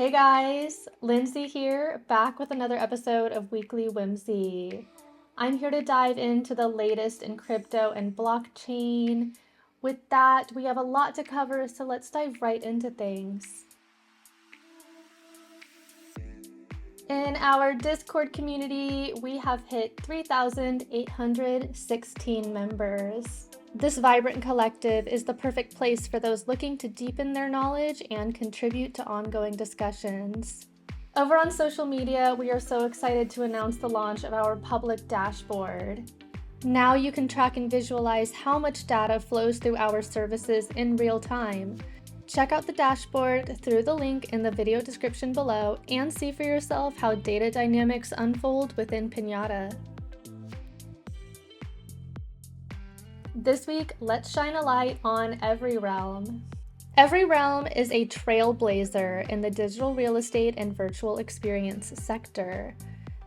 Hey guys, Lindsey here, back with another episode of Weekly Whimsy. I'm here to dive into the latest in crypto and blockchain. With that, we have a lot to cover, so let's dive right into things. In our Discord community, we have hit 3,816 members. This vibrant collective is the perfect place for those looking to deepen their knowledge and contribute to ongoing discussions. Over on social media, we are so excited to announce the launch of our public dashboard. Now you can track and visualize how much data flows through our services in real time. Check out the dashboard through the link in the video description below and see for yourself how data dynamics unfold within Pinata. This week, let's shine a light on Every Realm. Every Realm is a trailblazer in the digital real estate and virtual experience sector.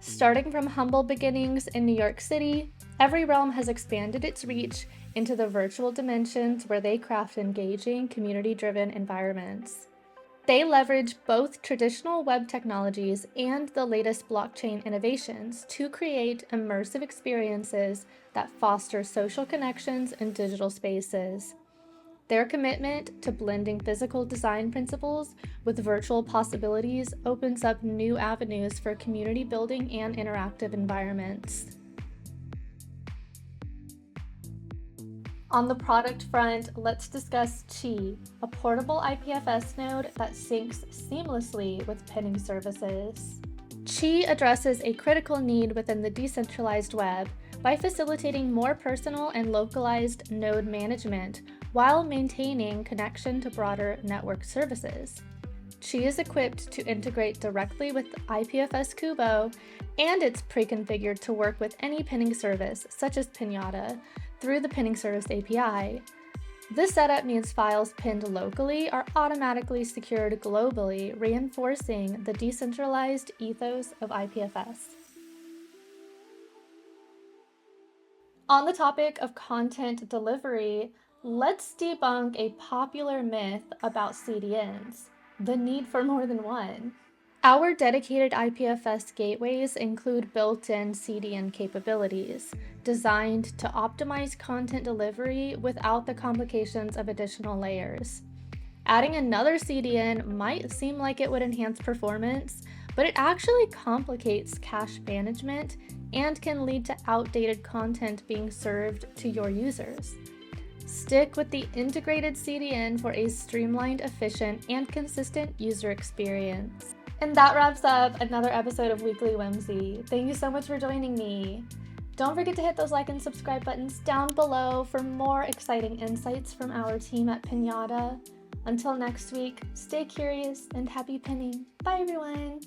Starting from humble beginnings in New York City, Every Realm has expanded its reach into the virtual dimensions where they craft engaging, community-driven environments. They leverage both traditional web technologies and the latest blockchain innovations to create immersive experiences that foster social connections in digital spaces. Their commitment to blending physical design principles with virtual possibilities opens up new avenues for community building and interactive environments. On the product front, let's discuss Chi, a portable IPFS node that syncs seamlessly with pinning services. Chi addresses a critical need within the decentralized web by facilitating more personal and localized node management while maintaining connection to broader network services. Chi is equipped to integrate directly with IPFS Kubo, and it's pre-configured to work with any pinning service, such as Pinata, through the Pinning Service API. This setup means files pinned locally are automatically secured globally, reinforcing the decentralized ethos of IPFS. On the topic of content delivery, let's debunk a popular myth about CDNs, the need for more than one. Our dedicated IPFS gateways include built-in CDN capabilities, designed to optimize content delivery without the complications of additional layers. Adding another CDN might seem like it would enhance performance, but it actually complicates cache management and can lead to outdated content being served to your users. Stick with the integrated CDN for a streamlined, efficient, and consistent user experience. And that wraps up another episode of Weekly Whimsy. Thank you so much for joining me. Don't forget to hit those like and subscribe buttons down below for more exciting insights from our team at Pinata. Until next week, stay curious and happy pinning. Bye everyone!